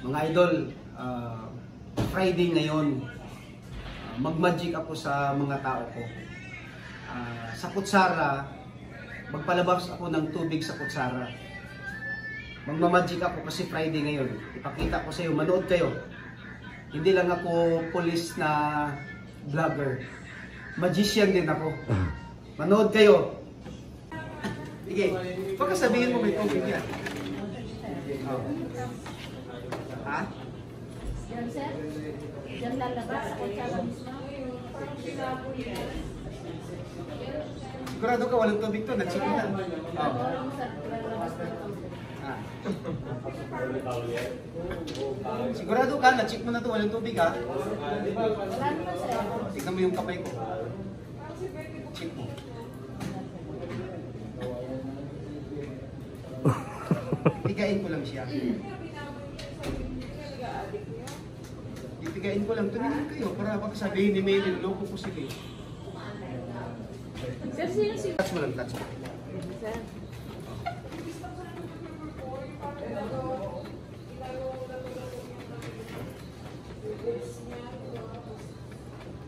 Mga idol, Friday ngayon, mag-magic ako sa mga tao ko. Sa kutsara, magpalabas ako ng tubig sa kutsara. Magmamagic ako kasi Friday ngayon. Ipakita ko sa iyo, manood kayo. Hindi lang ako police na vlogger. Magician din ako. Manood kayo. Sige, baka sabihin mo may tubig yan. Oh. Ha? Yan, sir? Yan lalabas sa kutsara mismo? Sigurado ka walang tubig to, nag-check na. Oh. Sigurado ka, na-check mo na to, walang tubig ha? Wala naman, sir. Tignan mo yung kamay ko. Check mo. Tigain ko lang siya. Tigain ko lang. Tumingin kayo para baka sabihin ni Maylin, loko ko sila. Sir, sino si... Touch mo lang, touch mo. Sir?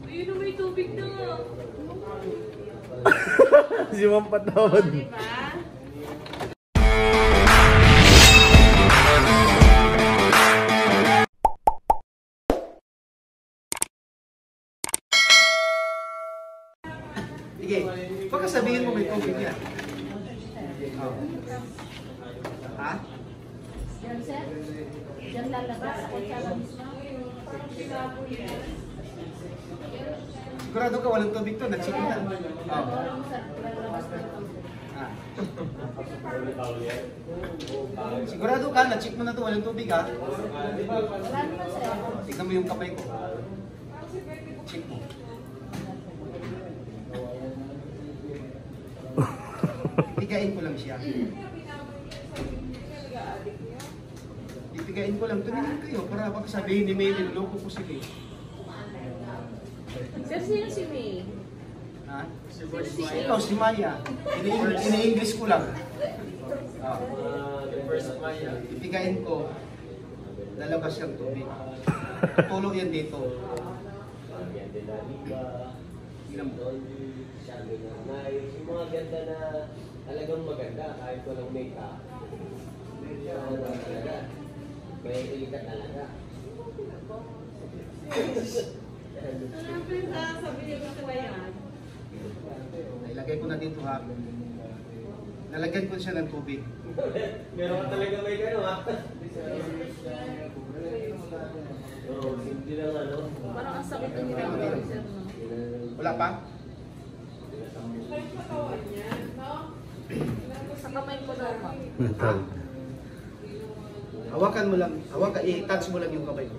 Ayun na, may tubig na. Si Ma'am Patawad. Diba? Sige, baka sabihin mo may tubig yan. Oh. Ha? Yan, sir? Yan lalabas sa kutsara mismo? Sigurado ka walang tubig to, nag-check na. Oh. Ha? Sigurado ka, na-check mo na to, walang tubig ha? Wala naman, sir. Tignan mo yung kamay ko. Check mo. Tigain ko lang siya. Tigain ko lang. Tumingin kayo para baka sabihin ni Maylin, loko ko sila. Sir, sino si May? Ha? Ikaw, si Maya. Ini-English ko lang. Tigain ko. Lalabas yung tubig. Tulog yan dito. Tignan mo. Yung mga ganda na talagang maganda kahit walang make-up. Talaga. May ilikat talaga. Sabi niya gusto ba yan? Ilagay ko na dito ha. Nalagyan ko siya ng tubig. Meron ka talaga may gano ha? Oo, simple lang ano. Parang ang sakit yung ginagawa, sir, no? Wala pa? Sa kamay ko daw pa. Ha? Hawakan mo lang. Hawakan, i-touch mo lang yung kamay ko.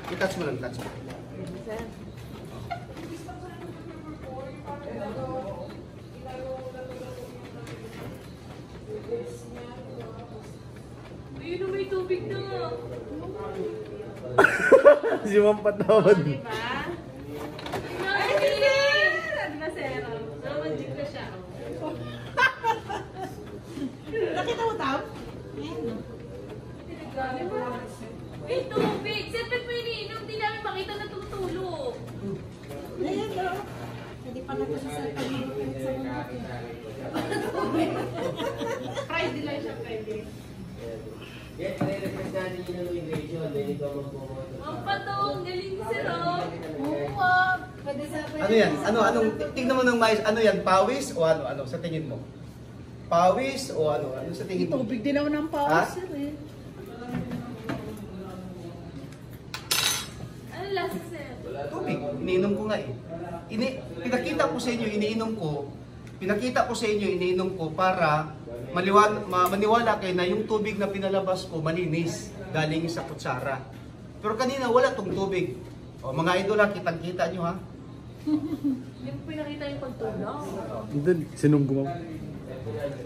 I-touch mo lang, touch mo. Sir? Ayun na, may tubig na. Si Ma'am Patawad. Diba? Diba, sir? Namagic na siya. Nakita mo, Tam? May tubig! Sir, ba't mo iniinom? Di namin makita na tutulog. Ayan, bro. Hindi pa natin sa pag-ibig sa mga. Friday lang siya, Friday. Yes, nire-request natin yung immigration. Then ikaw magpumunta. Ang patong! Galing, sir, oh! Oo, pwede sa... Ano yan? Anong, tignan mo ng mais, ano yan? Pawis o ano? Ano sa tingin mo? Pawis o ano? Ano sa tingin mo? Tubig din naman ng Ha? pawis, sir eh. Ano lasa, sir? Tubig. Iniinom ko nga eh. Pinakita ko sa inyo, iniinom ko. Pinakita ko sa inyo, iniinom ko para maniwala kayo na yung tubig na pinalabas ko malinis galing sa kutsara. Pero kanina wala tong tubig. O mga idol ha, kitang-kita nyo ha. Hindi mo pinakita yung pagtulog. Doon, sinunggo mo.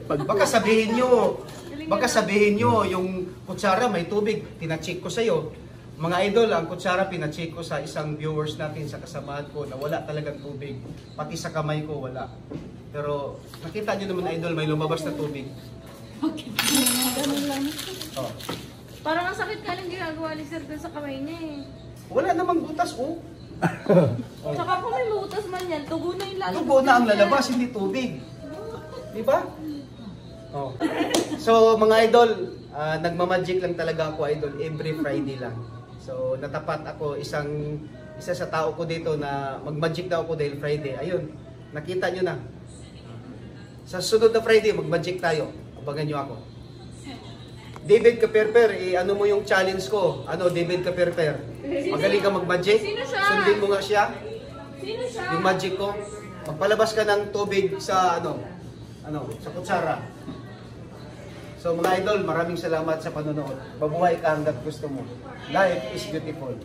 Baka sabihin nyo, yung kutsara may tubig, pinacheck ko sa'yo. Mga idol, ang kutsara pinacheck ko sa isang viewers natin sa kasamahan ko na wala talagang tubig. Pati sa kamay ko wala. Pero nakita nyo naman idol, may lumabas na tubig. Ganun lang. Oh. Parang ang sakit ka lang ginagawa ni Sir dun sa kamay niya eh. Wala namang butas, oh. Tsaka kung may butas man yan, tugo na yung lalabas. Tubo na ang lalabas, hindi tubig. Di ba? Oh. So mga idol, nagmamagic lang talaga ako idol every Friday lang. So natapat ako isa sa tao ko dito na magmagic daw ako dahil Friday. Ayun, nakita nyo na. Sa sunod na Friday, magmagic tayo. Abangan nyo ako. David Kaperper, ano mo yung challenge ko? Ano, David Kaperper? Magaling ka mag-magic? Sino siya? Sundin mo nga siya. Sino siya? Yung magic ko. Magpalabas ka ng tubig sa sa kutsara. So mga idol, maraming salamat sa panonood. Mabuhay ka hanggat gusto mo. Life is beautiful.